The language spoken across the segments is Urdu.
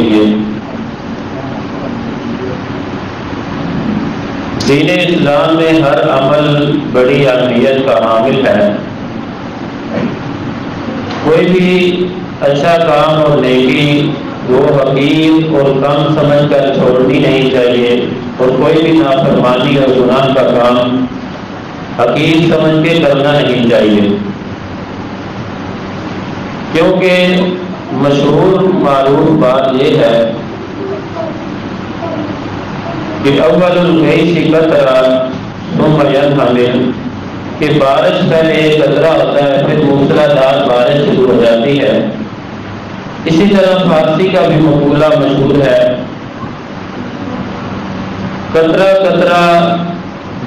لیے۔ دین اسلام میں ہر عمل بڑی اہمیت کا حامل ہے۔ کوئی بھی اچھا کام اور نیکی وہ حقیر اور کم سمجھ کر چھوڑنی نہیں چاہیے، اور کوئی بھی نافرمانی اور گناہ کا کام حقیر سمجھ کے کرنا نہیں چاہیے، کیونکہ مشہور معروف بات یہ ہے کہ اول الغیث قطرہ ثم ينهمر، کہ بارش پہلے ایک قطرہ ہوتا ہے پھر موسلادھار بارش شروع ہو جاتی ہے۔ اسی طرح فارسی کا بھی مقولہ مشہور ہے، قطرہ قطرہ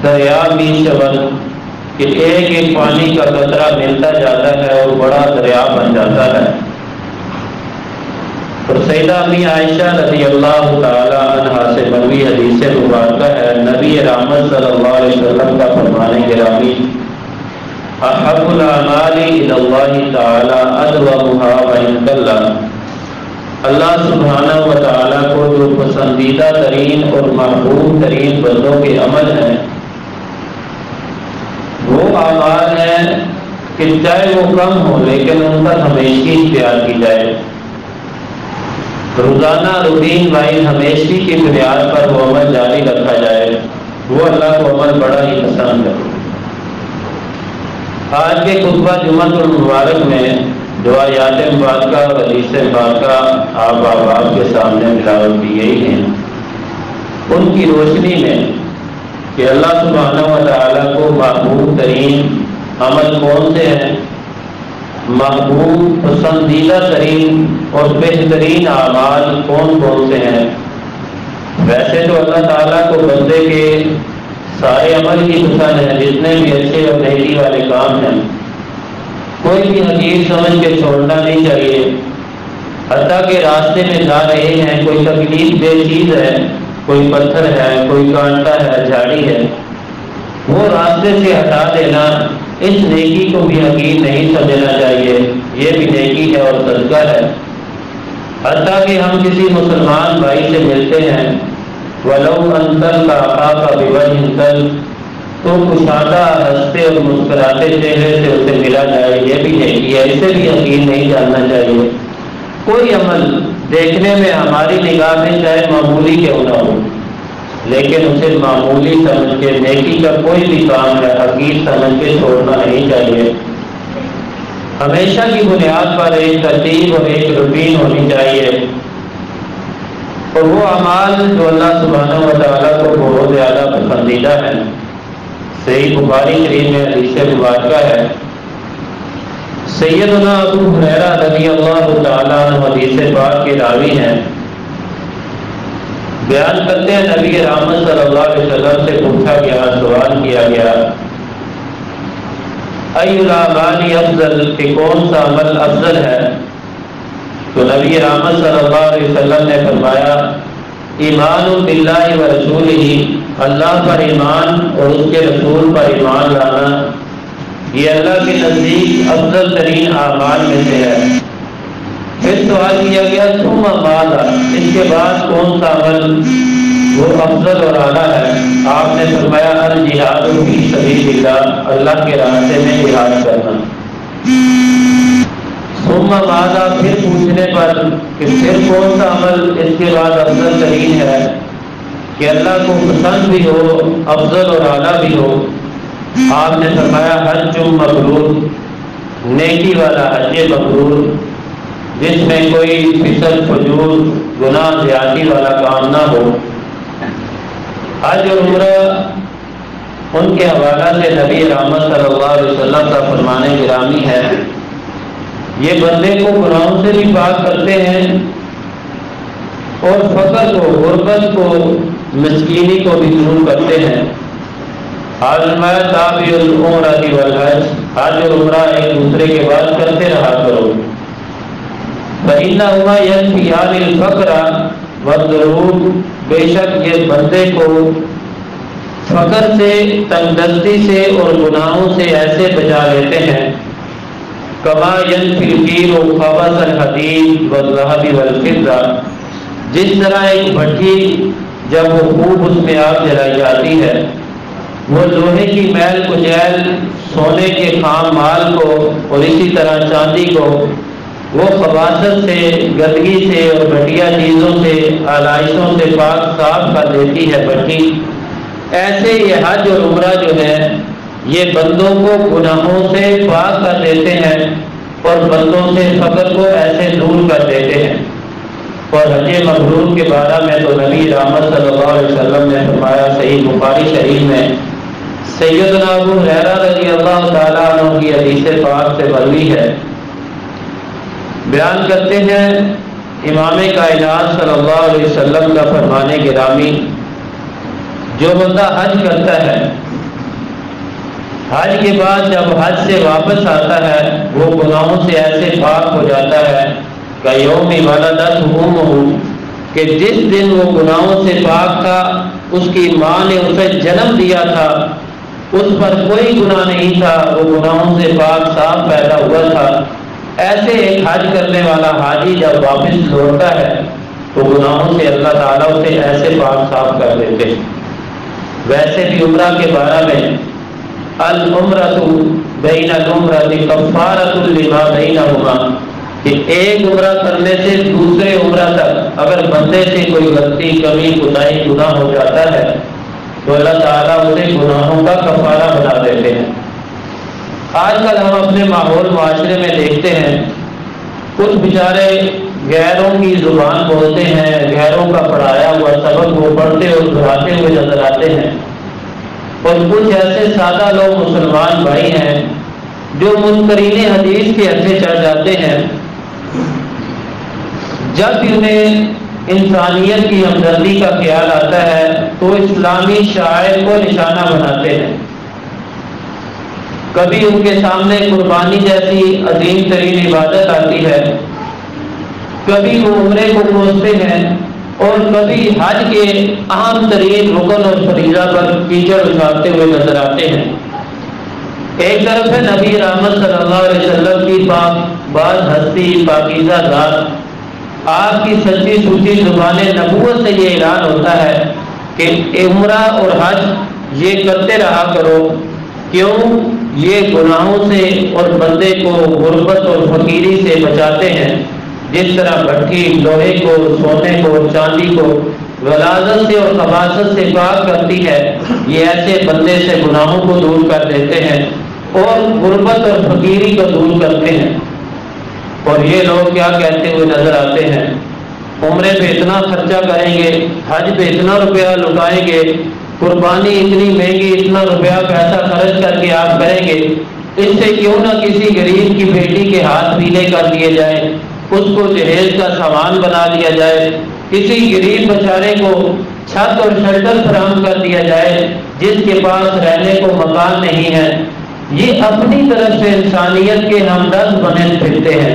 دریا می شود، کہ ایک ایک پانی کا قطرہ ملتا جاتا ہے اور بڑا دریا بن جاتا ہے۔ اور سیدہ امی عائشہ رضی اللہ تعالی عنہا سے مروی حدیث مبارکہ ہے، نبی رحمت صلی اللہ علیہ وسلم کا فرمان گرامی، احب الاعمال الی اللہ تعالی ادومها وان قل، اللہ سبحانہ و تعالیٰ کو جو پسندیدہ ترین اور محبوب ترین بندوں کے عمل ہیں وہ اعمال ہیں کہ چاہے وہ کم ہو لیکن ان پر ہمیشگی اختیار کی جائے، روزانہ روٹین وائز ہمیشگی کی بنیاد پر وہ عمل جاری رکھا جائے، وہ اللہ کو عمل بڑا ہی پسند ہے۔ آج کے خطبہ جمعۃ المبارک میں جو آیات مبارکہ اور حدیث مبارکہ آپ احباب کے سامنے تلاوت کی گئی ہیں، ان کی روشنی میں کہ اللہ سبحانہ و تعالیٰ کو محبوب ترین عمل کون سے ہیں، محبوب پسندیدہ ترین اور بہترین اعمال کون کون سے ہیں۔ ویسے تو اللہ تعالیٰ کو بندے کے سارے عمل ہی پسند ہیں، جتنے بھی اچھے اور نیکی والے کام ہیں کوئی بھی حقیر سمجھ کے چھوڑنا نہیں چاہیے، حتیٰ کہ راستے میں جا رہے ہیں کوئی تکلیف دہ چیز ہے، کوئی پتھر ہے، کوئی کانٹا ہے، جھاڑی ہے، وہ راستے سے ہٹا دینا، اس نیکی کو بھی حقیر نہیں سمجھنا چاہیے، یہ بھی نیکی ہے اور صدقہ ہے۔ حتیٰ کہ ہم کسی مسلمان بھائی سے ملتے ہیں، وَلَوْ أَن تَلْقَى أَخَاكَ بِوَجْهٍ طَلْقٍ، تو کشادہ ہنستے اور مسکراتے چہرے سے اسے ملا جائے، یہ بھی نیکی ہے، اسے بھی حقیر نہیں جاننا چاہیے۔ کوئی عمل دیکھنے میں ہماری نگاہ میں چاہے معمولی کیوں نہ ہو لیکن اسے معمولی سمجھ کے نیکی کا کوئی بھی کام ہے حقیر سمجھ کے چھوڑنا نہیں چاہیے۔ ہمیشہ کی بنیاد پر ایک ترتیب اور ایک روٹین ہونی چاہیے، اور وہ اعمال جو اللہ سبحانہ و تعالیٰ کو بہت زیادہ پسندیدہ ہے۔ صحیح بخاری شریف میں حدیث مبارکہ ہے، سیدنا ابو ہریرہ رضی اللہ تعالیٰ عنہ حدیث پاک کے راوی ہیں، بیان کرتے ہیں نبی رحمت صلی اللہ علیہ وسلم سے پوچھا گیا، سوال کیا گیا، ای الاعمال افضل، کہ کون سا عمل افضل ہے؟ تو نبی رحمت صلی اللہ علیہ وسلم نے فرمایا، ایمان باللہ و رسولہ، اللہ پر ایمان اور اس کے رسول پر ایمان لانا، یہ اللہ کے نزدیک افضل ترین اعمال میں سے ہے۔ پھر سوال کیا گیا، ثم ماذا، اس کے بعد کون سا عمل وہ افضل اور اعلیٰ ہے؟ آپ نے فرمایا، الجہاد فی سبیل اللہ، اللہ کے راستے میں جہاد کرنا۔ ثم ماذا، پھر پوچھنے پر کہ پھر کون سا عمل اس کے بعد افضل ترین ہے کہ اللہ کو پسند بھی ہو، افضل اور اعلیٰ بھی ہو؟ آپ نے فرمایا، حج مبرور، نیکی والا حج مبرور، جس میں کوئی فسق فجور گناہ زیادتی والا کام نہ ہو۔ حج اور عمرہ ان کے حوالہ سے نبی رحمت صلی اللہ علیہ وسلم کا فرمان گرامی ہے، یہ بندے کو گناہوں سے بھی پاک کرتے ہیں اور فقر کو، غربت کو، مسکینی کو بھی دور کرتے ہیں۔ فرمایا، تابع العمرہ والحج، حج اور عمرہ ایک دوسرے کے بعد کرتے رہا کرو۔ فإنهما ينفيان الفقر والذنوب، بے شک یہ بندے کو فقر سے، تنگ دستی سے اور گناہوں سے ایسے بچا لیتے ہیں، کما ينفي القير خبث الحديد والذهب والفضة، جس طرح ایک بھٹی جب وہ خوب اس میں آگ جلائی جاتی ہے، وہ لوہے کی میل کچیل، سونے کے خام مال کو اور اسی طرح چاندی کو وہ خباثت سے، گندگی سے اور گھٹیا چیزوں سے، آلائشوں سے پاک صاف کر دیتی ہے بھٹی، ایسے یہ حج اور عمرہ جو ہے یہ بندوں کو گناہوں سے پاک کر دیتے ہیں اور بندوں سے فقر کو ایسے دور کر دیتے ہیں۔ اور حج مبرور کے بارے میں تو نبی رحمت صلی اللہ علیہ وسلم نے فرمایا، صحیح بخاری شریف میں سیدنا ابو ہریرہ رضی اللہ تعالیٰ عنہ کی حدیث پاک سے مروی ہے، بیان کرتے ہیں امام کائنات صلی اللہ علیہ وسلم کا فرمان گرامی، جو بندہ حج کرتا ہے، حج کے بعد جب حج سے واپس آتا ہے وہ گناہوں سے ایسے پاک ہو جاتا ہے کہ یوم ولدتہ امہ، کہ جس دن وہ گناہوں سے پاک تھا، اس کی ماں نے اسے جنم دیا تھا، اس پر کوئی گناہ نہیں تھا، وہ گناہوں سے پاک صاف پیدا ہوا تھا۔ ایسے ایک حج کرنے والا حاجی جب واپس لوٹتا ہے تو گناہوں سے اللہ تعالیٰ اسے ایسے پاک صاف کر دیتے ہیں۔ ویسے بھی عمرہ کے بارے میں العمرۃ بین العمرۃ کفارۃ لما بینہما، کہ ایک عمرہ کرنے سے دوسرے عمرہ تک اگر بندے سے کوئی غلطی، کمی، کوتاہی، گناہ ہو جاتا ہے تو اللہ تعالیٰ اسے گناہوں کا کفارہ بنا دیتے ہیں۔ آج کل ہم اپنے ماحول معاشرے میں دیکھتے ہیں کچھ بیچارے غیروں کی زبان بولتے ہیں، غیروں کا پڑھایا ہوا سبق وہ پڑھتے اور دہراتے ہوئے نظر آتے ہیں، اور کچھ ایسے سادہ لوگ مسلمان بھائی ہیں جو منکرین حدیث کے ہتھے چڑھ جاتے ہیں، جب بھی انہیں انسانیت کی ہمدردی کا خیال آتا ہے تو اسلامی شاعر کو نشانہ بناتے ہیں۔ کبھی ان کے سامنے قربانی جیسی عظیم ترین عبادت آتی ہے، کبھی وہ عمرے کو کوستے ہیں، اور کبھی حج کے اہم ترین رکن اور فریضہ پر کیچڑ اچھالتے ہوئے نظر آتے ہیں۔ ایک طرف ہے نبی رحمت صلی اللہ علیہ وسلم کی بعض ہستی پاکیزہ ذات، آپ کی سچی سوچی زبان نبوت سے یہ اعلان ہوتا ہے کہ عمرہ اور حج یہ کرتے رہا کرو، کیوں؟ یہ گناہوں سے اور بندے کو غربت اور فقیری سے بچاتے ہیں، جس طرح بھٹی لوہے کو، سونے کو، چاندی کو غلاظت سے اور خباثت سے پاک کرتی ہے، یہ ایسے بندے سے گناہوں کو دور کر دیتے ہیں اور غربت اور فقیری کو دور کرتے ہیں۔ اور یہ لوگ کیا کہتے ہوئے نظر آتے ہیں، عمرے پہ اتنا خرچہ کریں گے، حج پہ اتنا روپیہ لٹائیں گے، قربانی اتنی مہنگی، اتنا روپیہ پیسہ خرچ کر کے آپ کریں گے، اس سے کیوں نہ کسی غریب کی بیٹی کے ہاتھ پیلے کر دیے جائیں، اس کو جہیز کا سامان بنا دیا جائے، کسی غریب بیچارے کو چھت اور شیلٹر فراہم کر دیا جائے جس کے پاس رہنے کو مکان نہیں ہے۔ یہ اپنی طرف سے انسانیت کے ہمدرد بنے پھرتے ہیں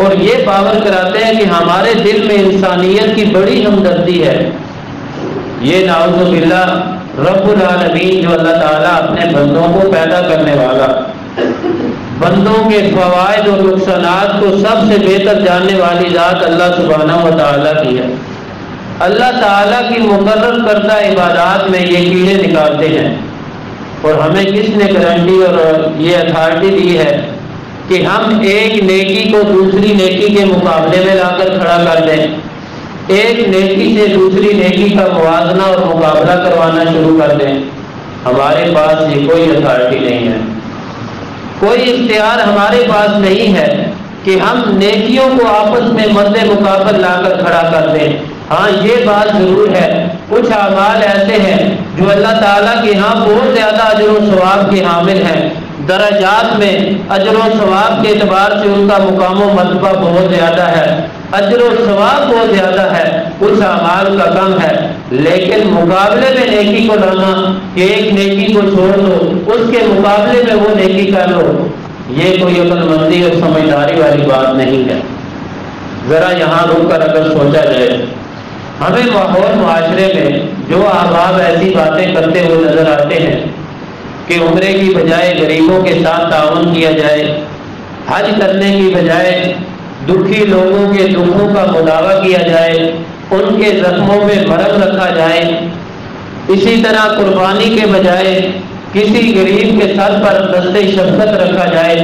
اور یہ باور کراتے ہیں کہ ہمارے دل میں انسانیت کی بڑی ہمدردی ہے۔ یہ نعوذ باللہ رب العالمین جو اللہ تعالیٰ اپنے بندوں کو پیدا کرنے والا، بندوں کے فوائد اور نقصانات کو سب سے بہتر جاننے والی ذات اللہ سبحانہ و تعالیٰ کی ہے۔ اللہ تعالیٰ کی مقرر کردہ عبادات میں یہ کیڑے نکالتے ہیں، اور ہمیں کس نے گارنٹی اور یہ اتھارٹی دی ہے کہ ہم ایک نیکی کو دوسری نیکی کے مقابلے میں لا کر کھڑا کر دیں، ایک نیکی سے دوسری نیکی کا موازنہ اور مقابلہ کروانا شروع کر دیں؟ ہمارے پاس یہ کوئی اتھارٹی نہیں ہے، کوئی اختیار ہمارے پاس نہیں ہے کہ ہم نیکیوں کو آپس میں مد مقابل لا کر کھڑا کر دیں۔ ہاں یہ بات ضرور ہے، کچھ اعمال ایسے ہیں جو اللہ تعالیٰ کے ہاں بہت زیادہ اجر و ثواب کے حامل ہیں، درجات میں اجر و ثواب کے اعتبار سے ان کا مقام و مرتبہ بہت زیادہ ہے، اجر و ثواب بہت زیادہ ہے، کچھ اعمال کا کم ہے، لیکن مقابلے میں نیکی کو لانا کہ ایک نیکی کو چھوڑ دو، اس کے مقابلے میں وہ نیکی کر لو، یہ کوئی عقل مندی اور سمجھداری والی بات نہیں ہے۔ ذرا یہاں رک کر اگر سوچا جائے، ہمیں ماحول معاشرے میں جو احباب ایسی باتیں کرتے ہوئے نظر آتے ہیں کہ عمرے کی بجائے غریبوں کے ساتھ تعاون کیا جائے، حج کرنے کی بجائے دکھی لوگوں کے دکھوں کا مداوع کیا جائے، ان کے زخموں میں مرہم رکھا جائے، اسی طرح قربانی کے بجائے کسی غریب کے سر پر دست شفقت رکھا جائے،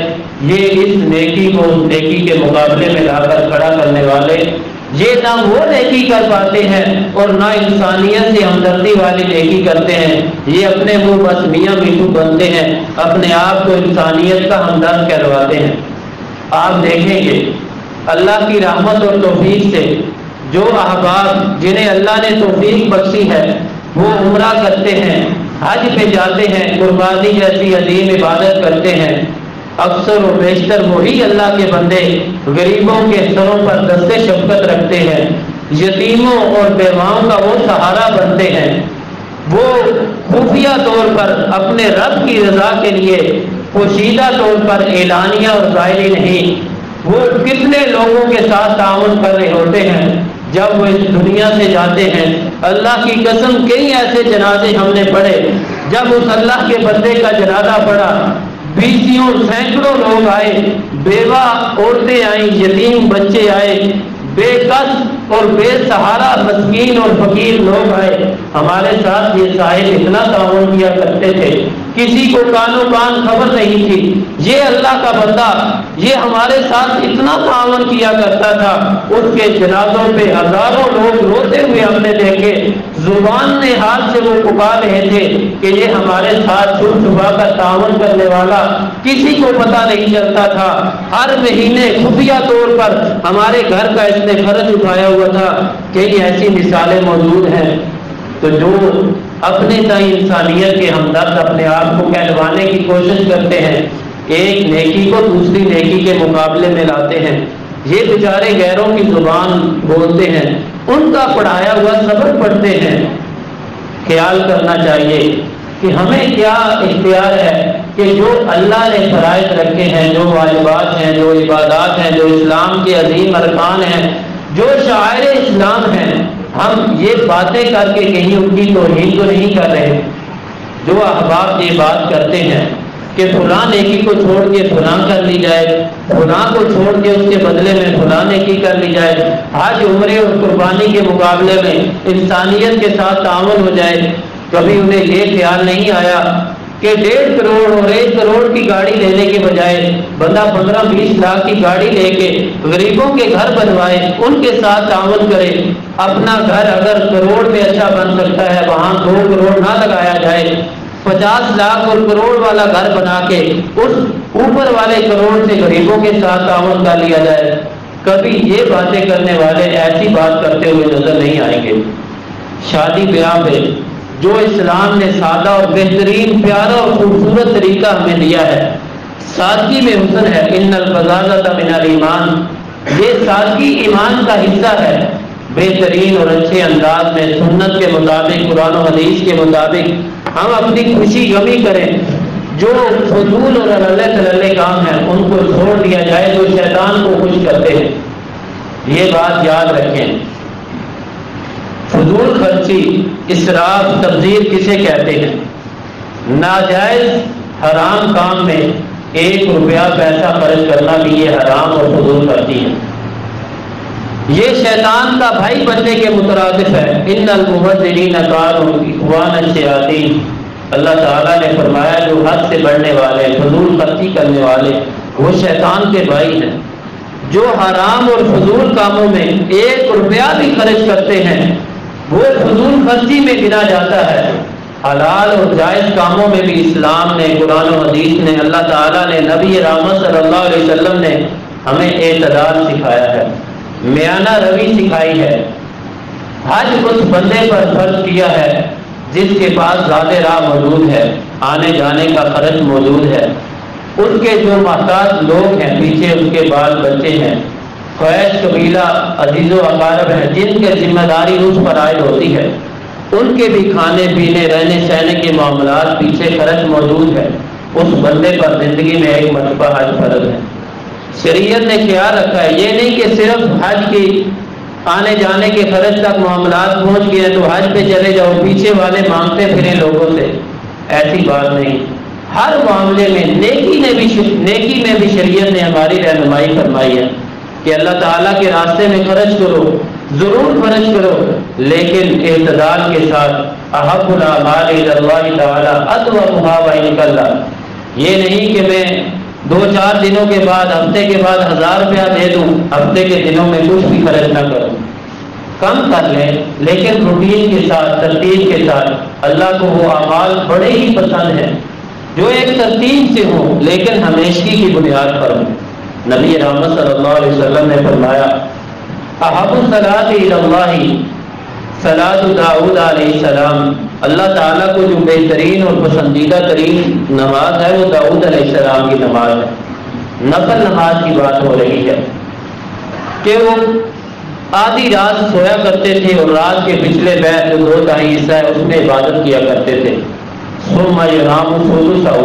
یہ اس نیکی کو نیکی کے مقابلے میں لا کر کھڑا کرنے والے یہ نہ وہ نیکی کر پاتے ہیں اور نہ انسانیت سے ہمدردی والی نیکی کرتے ہیں، یہ اپنے منہ بس میاں میٹھو بنتے ہیں، اپنے آپ کو انسانیت کا ہمدرد کہلواتے ہیں۔ آپ دیکھیں گے اللہ کی رحمت اور توفیق سے جو احباب جنہیں اللہ نے توفیق بخشی ہے وہ عمرہ کرتے ہیں، حج پہ جاتے ہیں، قربانی جیسی عظیم عبادت کرتے ہیں، اکثر و بیشتر وہی اللہ کے بندے غریبوں کے سروں پر دست شفقت رکھتے ہیں، یتیموں اور بیواؤں کا وہ سہارا بنتے ہیں، وہ خفیہ طور پر اپنے رب کی رضا کے لیے پوشیدہ طور پر اعلانیہ اور ظاہری نہیں، وہ کتنے لوگوں کے ساتھ تعاون کر رہے ہوتے ہیں جب وہ اس دنیا سے جاتے ہیں۔ اللہ کی قسم کئی ایسے جنازے ہم نے پڑھے، جب اس اللہ کے بندے کا جنازہ پڑھا بیسیوں سینکڑوں لوگ آئے، بیوہ عورتیں آئیں، یتیم بچے آئے، بے کس اور بے سہارا مسکین اور فقیر لوگ آئے، ہمارے ساتھ یہ صاحب اتنا تعاون کیا کرتے تھے، کسی کو کانوں کان خبر نہیں تھی، یہ اللہ کا بندہ یہ ہمارے ساتھ اتنا تعاون کیا کرتا تھا۔ اس کے جنازوں پہ ہزاروں لوگ روتے ہوئے ہم نے دیکھے، زبان نے حال سے وہ پکار رہے تھے کہ یہ ہمارے ساتھ چھپ چھپا کر تعاون کرنے والا کسی کو پتہ نہیں چلتا تھا، ہر مہینے خفیہ طور پر ہمارے گھر کا اس نے خرچ اٹھایا ہوا تھا۔ کئی ایسی مثالیں موجود ہیں۔ تو جو اپنے تئیں انسانیت کے ہمدرد اپنے آپ کو کہلوانے کی کوشش کرتے ہیں، ایک نیکی کو دوسری نیکی کے مقابلے میں لاتے ہیں، یہ بیچارے غیروں کی زبان بولتے ہیں، ان کا پڑھایا ہوا سبق پڑھتے ہیں۔ خیال کرنا چاہیے کہ ہمیں کیا اختیار ہے کہ جو اللہ نے فرائض رکھے ہیں، جو واجبات ہیں، جو عبادات ہیں، جو اسلام کے عظیم ارکان ہیں، جو شعائر اسلام ہیں، ہم یہ باتیں کر کے کہیں ان کی توہین تو نہیں کر رہے۔ جو احباب یہ بات کرتے ہیں کہ فلاں نیکی کو چھوڑ کے فلاں کر لی جائے، فلاں کو چھوڑ کے اس کے بدلے میں فلاں نیکی کر لی جائے، حج عمرے اور قربانی کے مقابلے میں انسانیت کے ساتھ تعاون ہو جائے، کبھی انہیں یہ خیال نہیں آیا کہ 1.5 کروڑ اور 1 کروڑ کی گاڑی لینے کے بجائے بندہ 15-20 لاکھ کی گاڑی لے کے غریبوں کے گھر بنوائے، ان کے ساتھ تعاون کرے، اپنا گھر اگر کروڑ میں اچھا بن سکتا ہے وہاں 2 کروڑ نہ لگایا جائے، 50 لاکھ اور کروڑ والا گھر بنا کے اس اوپر والے کروڑ سے غریبوں کے ساتھ تعاون کر لیا جائے۔ کبھی یہ باتیں کرنے والے ایسی بات کرتے ہوئے نظر نہیں آئیں گے۔ شادی بیاہ پہ جو اسلام نے سادہ اور بہترین پیارا اور خوبصورت طریقہ ہمیں دیا ہے، سادگی میں حسن ہے، ان الفضالۃ من الایمان، یہ سادگی ایمان کا حصہ ہے۔ بہترین اور اچھے انداز میں سنت کے مطابق، قرآن و حدیث کے مطابق ہم اپنی خوشی غمی کریں، جو فضول اور اللہ تللے کام ہیں ان کو چھوڑ دیا جائے جو شیطان کو خوش کرتے ہیں۔ یہ بات یاد رکھیں، فضول خرچی، اسراف، تبذیر کسے کہتے ہیں؟ ناجائز حرام کام میں 1 روپیہ پیسہ خرچ کرنا بھی یہ حرام اور فضول خرچی ہے، یہ شیطان کا بھائی بننے کے مترادف ہے۔ ان المبذرین کانوا اخوان الشیاطین، اللہ تعالیٰ نے فرمایا جو حد سے بڑھنے والے، فضول خرچی کرنے والے وہ شیطان کے بھائی ہیں۔ جو حرام اور فضول کاموں میں 1 روپیہ بھی خرچ کرتے ہیں وہ فضول خرچی میں گنا جاتا ہے۔ حلال اور جائز کاموں میں بھی اسلام نے، قرآن و حدیث نے، اللہ تعالیٰ نے، نبی رحمت صلی اللہ علیہ وسلم نے ہمیں اعتدال سکھایا ہے، میانہ روی سکھائی ہے۔ حج اس بندے پر فرض کیا ہے جس کے پاس زیادہ راہ موجود ہے، آنے جانے کا خرچ موجود ہے، اس کے جو محتاج لوگ ہیں، پیچھے اس کے بال بچے ہیں، خیش قبیلہ عزیز و اقارب ہیں جن کی ذمہ داری اس پر عائد ہوتی ہے، ان کے بھی کھانے پینے رہنے سہنے کے معاملات پیچھے خرچ موجود ہے، اس بندے پر زندگی میں 1 مرتبہ حج فرض ہے۔ شریعت نے خیال رکھا ہے، یہ نہیں کہ صرف حج کی آنے جانے کے خرچ تک معاملات پہنچ گئے تو حج پہ چلے جاؤ، پیچھے والے مانگتے پھریں لوگوں سے، ایسی بات نہیں۔ ہر معاملے میں نیکی میں بھی شریعت نے ہماری رہنمائی فرمائی ہے۔ کہ اللہ تعالیٰ کے راستے میں خرچ کرو، ضرور خرچ کرو، لیکن اعتدال کے ساتھ۔ احب الاعمال الی اللہ تعالیٰ ادومها وان قل، یہ نہیں کہ میں 2-4 دنوں کے بعد، ہفتے کے بعد 1000 روپیہ دے دوں، ہفتے کے دنوں میں کچھ بھی خرچ نہ کروں، کم کر لیں لیکن روٹین کے ساتھ، ترتیب کے ساتھ۔ اللہ کو وہ اعمال بڑے ہی پسند ہیں جو ایک ترتیب سے ہوں لیکن ہمیشگی کی بنیاد پر ہوں۔ نبی رحمت صلی اللہ علیہ وسلم نے فرمایا احب الصلاۃ الی اللہ صلاۃ داؤد علیہ السلام، اللہ تعالیٰ کو جو بہترین اور پسندیدہ ترین نماز ہے وہ داؤد علیہ السلام کی نماز ہے۔ نفل نماز کی بات ہو رہی ہے کہ وہ آدھی رات سویا کرتے تھے اور رات کے پچھلے جو 2/3 حصہ ہے اس میں عبادت کیا کرتے تھے۔ ثم ینام ثلثہ،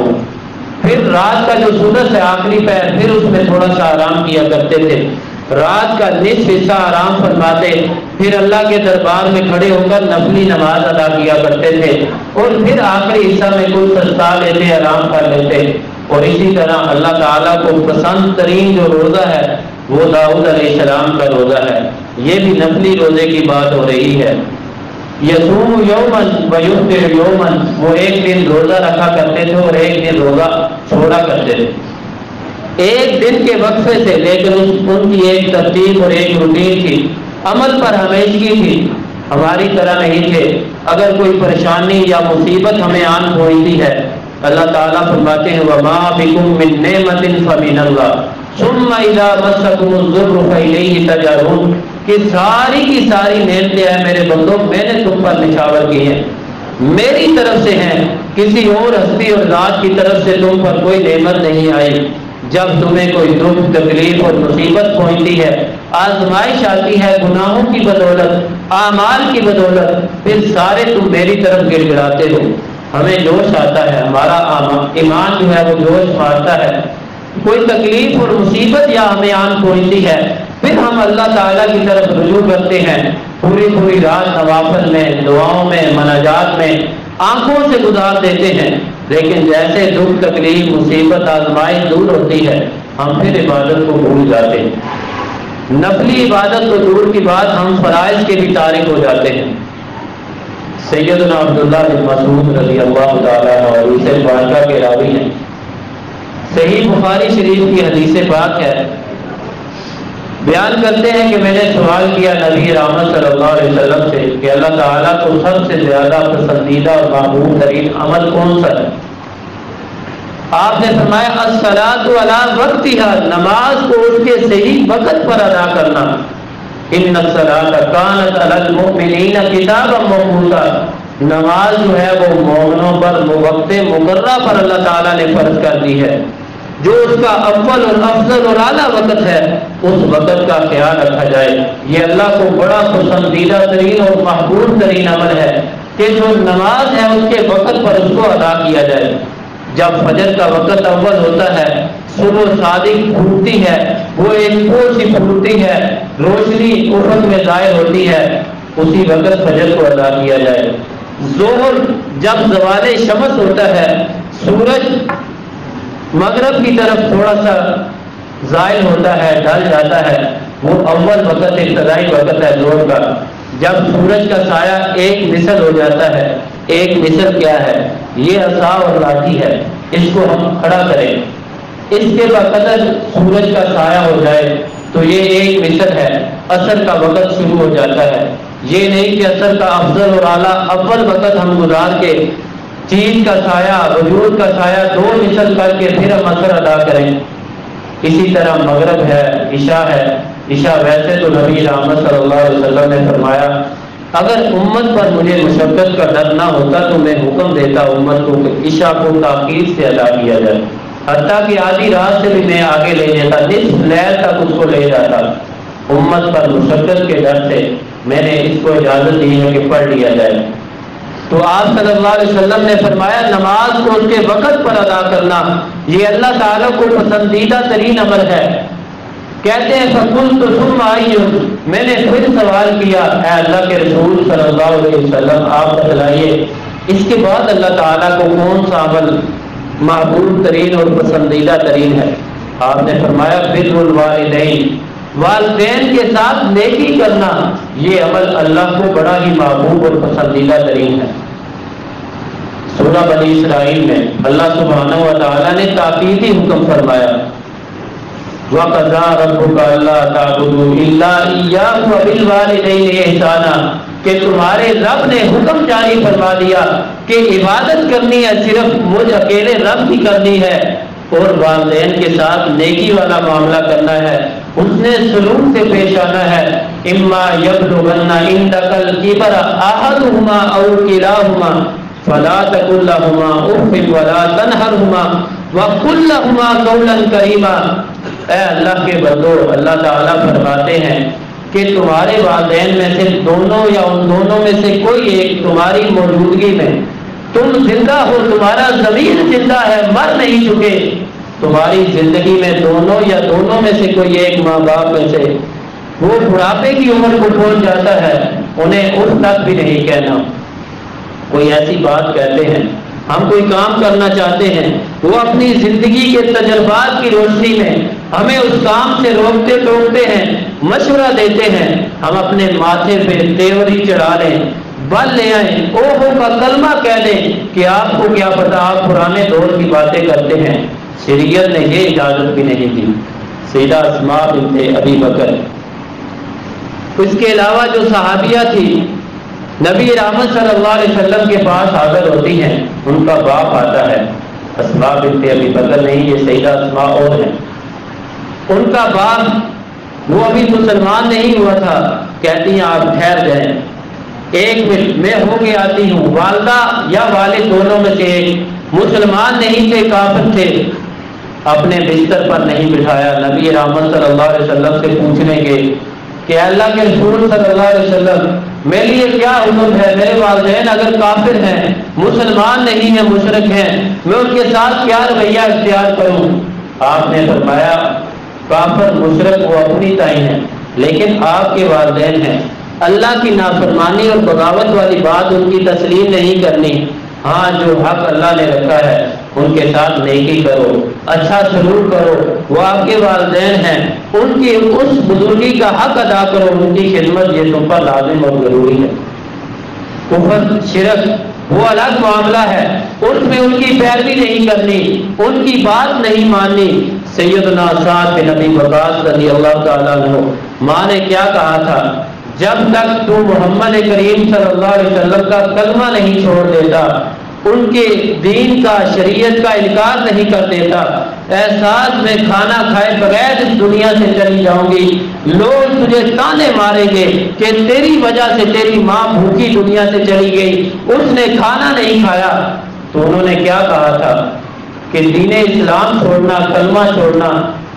پھر رات کا جو ثلث ہے آخری پہر، پھر اس میں تھوڑا سا آرام کیا کرتے تھے، رات کا نصف حصہ آرام فرماتے، پھر اللہ کے دربار میں کھڑے ہو کر نفلی نماز ادا کیا کرتے تھے، اور پھر آخری حصہ میں کچھ سستا لیتے، آرام کر لیتے۔ اور اسی طرح اللہ تعالیٰ کو پسند ترین جو روزہ ہے وہ داؤد علیہ السلام کا روزہ ہے۔ یہ بھی نفلی روزے کی بات ہو رہی ہے۔ یصوم یومن ویفطر یومن، وہ ایک دن روزہ رکھا کرتے تھے اور ایک دن روزہ چھوڑا کرتے تھے، ایک دن کے وقفے سے، لیکن ان کی ایک ترتیب اور ایک روٹین تھی، عمل پر ہمیشگی تھی، ہماری طرح نہیں تھے۔ اگر کوئی پریشانی یا مصیبت ہمیں آن پہنچتی ہے، اللہ تعالیٰ فرماتے ہیں وَمَا بِكُم مِّن نِّعْمَةٍ فَمِنَ اللَّهِ ثُمَّ إِذَا مَسَّكُمُ الضُّرُّ فَإِلَيْهِ تَجْأَرُونَ، کہ ساری کی ساری نعمتیں ہیں میرے بندوں، میں نے تم پر نچھاور کی ہیں، میری طرف سے ہیں، کسی اور ہستی اور ذات کی طرف سے تم پر کوئی نعمت نہیں آئی۔ جب تمہیں کوئی دکھ، تکلیف اور مصیبت پہنچتی ہے، آزمائش آتی ہے گناہوں کی بدولت، اعمال کی بدولت، پھر سارے تم میری طرف گڑ گڑاتے ہو، ہمیں جوش آتا ہے، ہمارا ایمان جو ہے وہ جوش مارتا ہے۔ کوئی تکلیف اور مصیبت یا ہمیں آن پہنچتی ہے، پھر ہم اللہ تعالیٰ کی طرف رجوع کرتے ہیں، پوری رات نوافل میں، دعاؤں میں، مناجات میں آنکھوں سے گزار دیتے ہیں، لیکن جیسے دکھ، تکلیف، مصیبت، آزمائش دور ہوتی ہے ہم پھر عبادت کو بھول جاتے ہیں۔ نفلی عبادت تو دور کی بات، ہم فرائض کے بھی تارک ہو جاتے ہیں۔ سیدنا عبداللہ بن مسعود رضی اللہ تعالیٰ عنہ حدیث پاک کے راوی ہیں، صحیح بخاری شریف کی حدیث پاک ہے، بیان کرتے ہیں کہ میں نے سوال کیا نبی رحمت صلی اللہ علیہ وسلم سے کہ اللہ تعالیٰ کو سب سے زیادہ پسندیدہ اور محبوب ترین عمل کون سا ہے؟ آپ نے فرمایا الصلاۃ علی وقتہا، نماز کو اس کے صحیح وقت پر ادا کرنا۔ ان الصلاۃ کانت علی المؤمنین کتابا موقوتا، نماز جو ہے وہ مومنوں پر وقت مقررہ پر اللہ تعالیٰ نے فرض کر دی ہے۔ جو اس کا اول اور افضل اور اعلیٰ وقت ہے اس وقت کا خیال رکھا جائے۔ یہ اللہ کو بڑا پسندیدہ ترین اور محبوب ترین عمل ہے کہ جو نماز ہے اس کے وقت پر اس کو ادا کیا جائے۔ جب فجر کا وقت اول ہوتا ہے، صبح صادق پھوٹتی ہے، وہ ایک پھول سی پھوٹتی ہے، روشنی افق میں ظاہر ہوتی ہے، اسی وقت فجر کو ادا کیا جائے۔ ظہر جب زوال شمس ہوتا ہے، سورج مغرب کی طرف تھوڑا سا زائل ہوتا ہے، ڈھل جاتا ہے، وہ اول وقت، ابتدائی وقت ہے ظہر کا۔ جب سورج کا سایہ ایک نصف ہو جاتا ہے، ایک نصف کیا ہے؟ یہ عصا اور لاٹھی ہے، اس کو ہم کھڑا کریں، اس کے بقدر سورج کا سایہ ہو جائے تو یہ ایک نصف ہے، عصر کا وقت شروع ہو جاتا ہے۔ یہ نہیں کہ عصر کا افضل اور اعلیٰ اول وقت ہم گزار کے چیز کا سایہ، وجود کا سایہ 2 نصف کر کے پھر ہم عصر ادا کریں۔ اسی طرح مغرب ہے، عشاء ہے۔ عشاء ویسے تو نبی رحمت صلی اللہ علیہ وسلم نے فرمایا اگر امت پر مجھے مشقت کا ڈر نہ ہوتا تو میں حکم دیتا امت کو کہ عشاء کو تاخیر سے ادا کیا جائے، حتیٰ کہ آدھی رات سے بھی میں آگے لے جاتا، نصف لیل تک اس کو لے جاتا۔ امت پر مشقت کے ڈر سے میں نے اس کو اجازت دی ہے کہ پڑھ لیا جائے۔ تو آپ صلی اللہ علیہ وسلم نے فرمایا نماز کو اس کے وقت پر ادا کرنا یہ اللہ تعالیٰ کو پسندیدہ ترین عمل ہے۔ کہتے ہیں فَقُلْتُ ثُمَّ أَيٌّ، میں نے پھر سوال کیا اے اللہ کے رسول صلی اللہ علیہ وسلم آپ بتلائیے اس کے بعد اللہ تعالیٰ کو کون سا عمل محبوب ترین اور پسندیدہ ترین ہے؟ آپ نے فرمایا بر الوالدین، والدین کے ساتھ نیکی کرنا، یہ عمل اللہ کو بڑا ہی محبوب اور پسندیدہ ترین ہے۔ سورہ بنی اسرائیل میں اللہ سبحانہ و تعالیٰ نے تاکیدی حکم فرمایا، وَقَضَىٰ رَبُّكَ أَلَّا تَعْبُدُوا إِلَّا إِيَّاهُ وَبِالْوَالِدَيْنِ إِحْسَانًا، کہ تمہارے رب نے حکم جاری فرما دیا کہ عبادت کرنی ہے صرف مجھ اکیلے رب کی کرنی ہے، اور والدین کے ساتھ نیکی والا معاملہ کرنا ہے، حسن سلوک سے پیش آنا ہے۔ اما یبلغن عندک الکبر احدہما او کلاہما فلا تقل لہما اف ولا تنہرہما وقل لہما قولا کریما۔ اے اللہ کے بندو، اللہ تعالیٰ فرماتے ہیں کہ تمہارے والدین میں سے دونوں یا ان دونوں میں سے کوئی ایک تمہاری موجودگی میں، تم زندہ ہو، تمہارا ضمیر زندہ ہے، مر نہیں چکے، تمہاری زندگی میں دونوں یا دونوں میں سے کوئی ایک ماں باپ میں سے وہ بڑھاپے کی عمر کو پہنچ جاتا ہے، انہیں اٹھ تک بھی نہیں کہنا۔ کوئی ایسی بات کہتے ہیں، ہم کوئی کام کرنا چاہتے ہیں، وہ اپنی زندگی کے تجربات کی روشنی میں ہمیں اس کام سے روکتے ٹوکتے ہیں، مشورہ دیتے ہیں، ہم اپنے ماتھے پہ تیوری چڑھا لیں، بل لے آئیں، اوہو کا کلمہ کہہ دیں کہ آپ کو کیا پتا آپ پرانے دور کی باتیں کرتے ہیں۔ شریعت نے یہ اجازت بھی نہیں دی۔ سیدہ اسماء بنت ابی بکر، اس کے علاوہ جو صحابیہ تھی، نبی رحمت صلی اللہ علیہ وسلم کے پاس حاضر ہوتی ہیں، ان کا باپ آتا ہے، اسماء بنت ابی بکر نہیں، یہ سیدہ اسماء اور ہیں۔ ان کا باپ وہ ابھی مسلمان نہیں ہوا تھا، کہتی ہیں آپ ٹھہر جائیں، ایک منٹ میں ہو کے آتی ہوں۔ والدہ یا والد دونوں میں سے ایک مسلمان نہیں تھے، کافر تھے، اپنے بستر پر نہیں بٹھایا، نبی رحمت صلی اللہ علیہ وسلم سے پوچھنے کے کہ اللہ کے رسول صلی اللہ علیہ وسلم میرے لیے کیا حکم ہے، میرے والدین اگر کافر ہیں، مسلمان نہیں ہیں، مشرک ہیں، میں ان کے ساتھ کیا رویہ اختیار کروں؟ آپ نے فرمایا کافر مشرک وہ اپنی تعین ہے، لیکن آپ کے والدین ہیں، اللہ کی نافرمانی اور بغاوت والی بات ان کی تسلیم نہیں کرنی۔ ہاں جو حق اللہ نے رکھا ہے ان کے ساتھ نیکی کرو، اچھا سلوک کرو، وہ آپ کے والدین ہیں، ان کی اس بزرگی کا حق ادا کرو، ان کی خدمت یہ تم پر لازم اور ضروری ہے۔ کفر شرک وہ الگ معاملہ ہے، اس میں ان کی پیروی نہیں کرنی، ان کی بات نہیں ماننی۔ سیدنا سعد بن ابی وقاص رضی اللہ تعالیٰ عنہ، ماں نے کیا کہا تھا، جب تک تو محمد کریم صلی اللہ علیہ وسلم کا کلمہ نہیں چھوڑ دیتا، ان کے دین کا شریعت کا انکار نہیں کر دیتا، احساس میں کھانا کھائے بغیر اس دنیا سے چلی جاؤں گی، لوگ تجھے تانے ماریں گے کہ تیری وجہ سے تیری ماں بھوکی دنیا سے چلی گئی، اس نے کھانا نہیں کھایا۔ تو انہوں نے کیا کہا تھا کہ دین اسلام چھوڑنا، کلمہ چھوڑنا،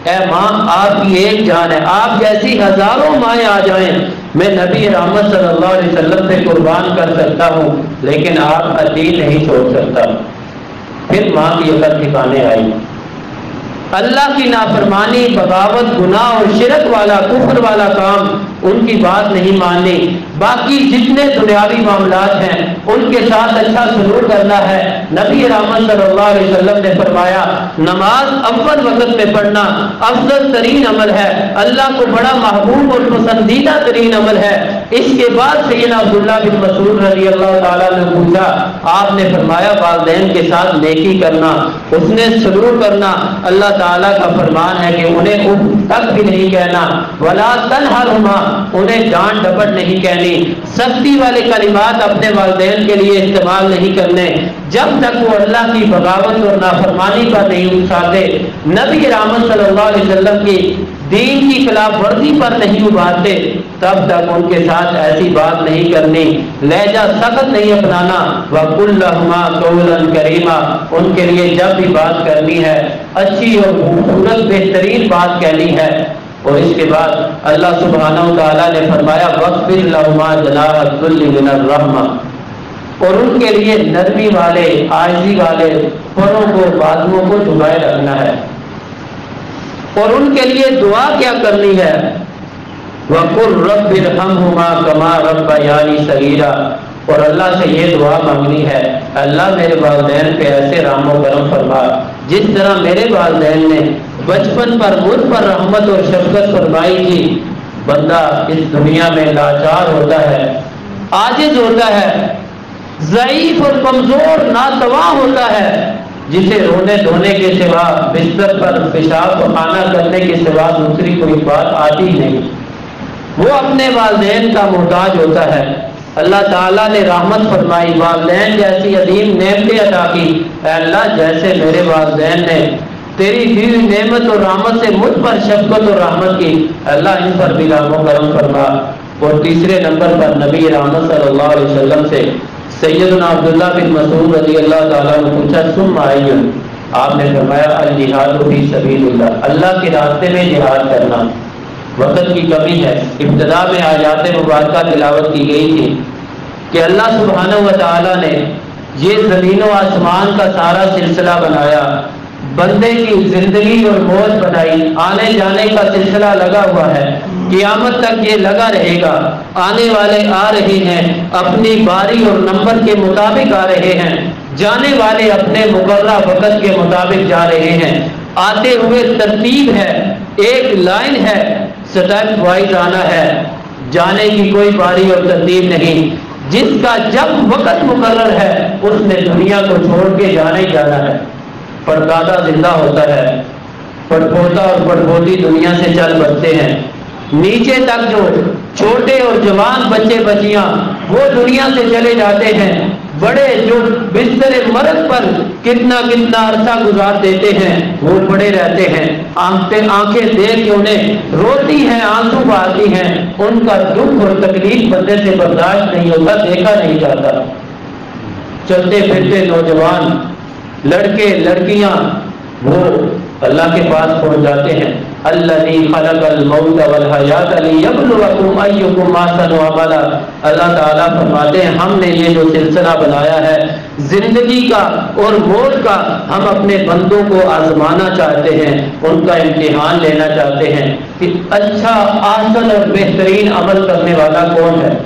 اے ماں آپ کی ایک جان ہے، آپ جیسی ہزاروں مائیں آ جائیں، میں نبی رحمت صلی اللہ علیہ وسلم سے قربان کر سکتا ہوں، لیکن آپ کا دین نہیں چھوڑ سکتا۔ پھر ماں کی عقل ٹھکانے آئی، اللہ کی نافرمانی، بغاوت، گناہ اور شرک والا، کفر والا کام ان کی بات نہیں ماننی، باقی جتنے دنیاوی معاملات ہیں ان کے ساتھ اچھا سلوک کرنا ہے۔ نبی رحمت صلی اللہ علیہ وسلم نے فرمایا نماز اول وقت میں پڑھنا افضل ترین عمل ہے، اللہ کو بڑا محبوب اور پسندیدہ ترین عمل ہے۔ اس کے بعد سیدنا عبداللہ بن مسعود رضی اللہ تعالیٰ نے پوچھا، آپ نے فرمایا والدین کے ساتھ نیکی کرنا، اس نے سلوک کرنا، اللہ تعالیٰ کا فرمان ہے کہ انہیں اف تک بھی نہیں کہنا، ولا تنہرہما، انہیں ڈانٹ ڈپٹ نہیں کہنی، سختی والے کلمات اپنے والدین کے لیے استعمال نہیں کرنے جب تک وہ اللہ کی بغاوت اور نافرمانی پر نہیں اکساتے، نبی رحمت صلی اللہ علیہ وسلم کی دین کی خلاف ورزی پر نہیں ابھارتے، تب تک ان کے ساتھ ایسی بات نہیں کرنی، لہجہ سخت نہیں اپنانا، وَقُلْ لَهُمَا قَوْلًا كَرِيمًا، ان کے لیے جب بھی بات کرنی ہے اچھی اور خوبصورت بہترین بات کہنی ہے۔ اور اس کے بعد اللہ سبحانہ و تعالیٰ نے فرمایا وَاخْفِضْ لَهُمَا جَنَاحَ الذُّلِّ مِنَ الرَّحْمَةِ، اور ان کے لیے نرمی والے، عاجزی والے پروں کو، بازوؤں کو جھکائے رکھنا ہے۔ اور ان کے لیے دعا کیا کرنی ہے، وَقُلْ رَبِّ ارْحَمْهُمَا كَمَا رَبَّيَانِي صَغِيرًا، اور اللہ سے یہ دعا مانگنی ہے اللہ میرے والدین پہ ایسے رحم و کرم فرما جس طرح میرے والدین نے بچپن پر مجھ پر رحمت اور شفقت فرمائی تھی، بندہ اس دنیا میں لاچار ہوتا ہے، عاجز ہوتا ہے، ضعیف اور کمزور ناتواں ہوتا ہے، جسے رونے دھونے کے سوا، بستر پر پیشاب پخانہ کرنے کے سوا دوسری کوئی بات آتی ہی نہیں۔ وہ اپنے والدین کا محتاج ہوتا ہے۔ اللہ تعالیٰ نے رحمت فرمائی، والدین جیسی عظیم نعمتیں عطا کی۔ اے اللہ، جیسے میرے والدین نے تیری دی ہوئی نعمت اور رحمت سے مجھ پر شفقت اور رحمت کی، اللہ ان پر بھی رحم و کرم فرما۔ اور تیسرے نمبر پر نبی رحمت صلی اللہ علیہ وسلم سے سیدنا عبداللہ بن مسعود رضی اللہ تعالیٰ نے پوچھا، ثم ایّن؟ آپ نے فرمایا، الجہاد فی سبیل اللہ، اللہ کے راستے میں جہاد کرنا۔ وقت کی کمی ہے، ابتدا میں آیات مبارکہ تلاوت کی گئی تھی کہ اللہ سبحانہ و تعالیٰ نے یہ زمین و آسمان کا سارا سلسلہ بنایا، بندے کی زندگی اور موت بنائی، آنے جانے کا سلسلہ لگا ہوا ہے، قیامت تک یہ لگا رہے گا، آنے والے آ رہے ہیں، اپنی باری اور نمبر کے مطابق آ رہے ہیں، جانے والے اپنے مقررہ وقت کے مطابق جا رہے ہیں، آتے ہوئے ترتیب ہے، ایک لائن ہے، سٹیپ وائز آنا ہے، جانے کی کوئی باری اور ترتیب نہیں۔ جس کا جب وقت مقرر ہے اس نے دنیا کو چھوڑ کے جانا ہی جانا ہے۔ پردادا زندہ ہوتا ہے، پڑپوتا اور پڑپوتی دنیا سے چل بستے ہیں، نیچے تک جو چھوٹے اور جوان بچے بچیاں وہ دنیا سے چلے جاتے ہیں، بڑے جو بستر مرگ پر کتنا عرصہ گزار دیتے ہیں وہ پڑے رہتے ہیں، آنکھیں دیکھ کے انہیں روتی ہیں، آنسو بہاتی ہیں، ان کا دکھ اور تکلیف بندے سے برداشت نہیں ہوتا، دیکھا نہیں جاتا۔ چلتے پھرتے نوجوان لڑکے لڑکیاں وہ اللہ کے پاس پہنچ جاتے ہیں، الذی خلق الموت والحیات لیبلوکم ایکم احسن عملا۔ اللہ تعالیٰ فرماتے ہیں ہم نے یہ جو سلسلہ بنایا ہے زندگی کا اور موت کا، ہم اپنے بندوں کو آزمانا چاہتے ہیں، ان کا امتحان لینا چاہتے ہیں کہ اچھا احسن اور بہترین عمل کرنے والا کون ہے۔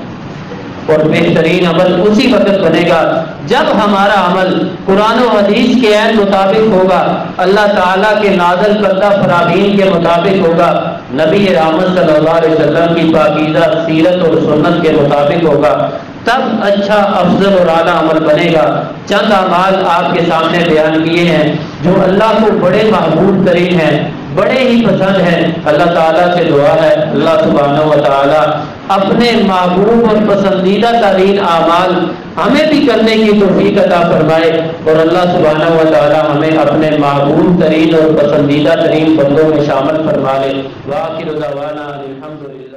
اور بہترین عمل اسی وقت بنے گا جب ہمارا عمل قرآن و حدیث کے عین مطابق ہوگا، اللہ تعالیٰ کے نازل کردہ فرامین کے مطابق ہوگا، نبی رحمت صلی اللہ علیہ وسلم کی پاکیزہ سیرت اور سنت کے مطابق ہوگا، تب اچھا افضل اور اعلیٰ عمل بنے گا۔ چند اعمال آپ کے سامنے بیان کیے ہیں جو اللہ کو بڑے محبوب ترین ہیں، بڑے ہی پسند ہیں۔ اللہ تعالیٰ سے دعا ہے اللہ سبحانہ و تعالیٰ اپنے محبوب اور پسندیدہ ترین اعمال ہمیں بھی کرنے کی توفیق عطا فرمائے، اور اللہ سبحانہ و تعالیٰ ہمیں اپنے محبوب ترین اور پسندیدہ ترین بندوں میں شامل فرما لے۔ وآخر دعوانا الحمدللہ۔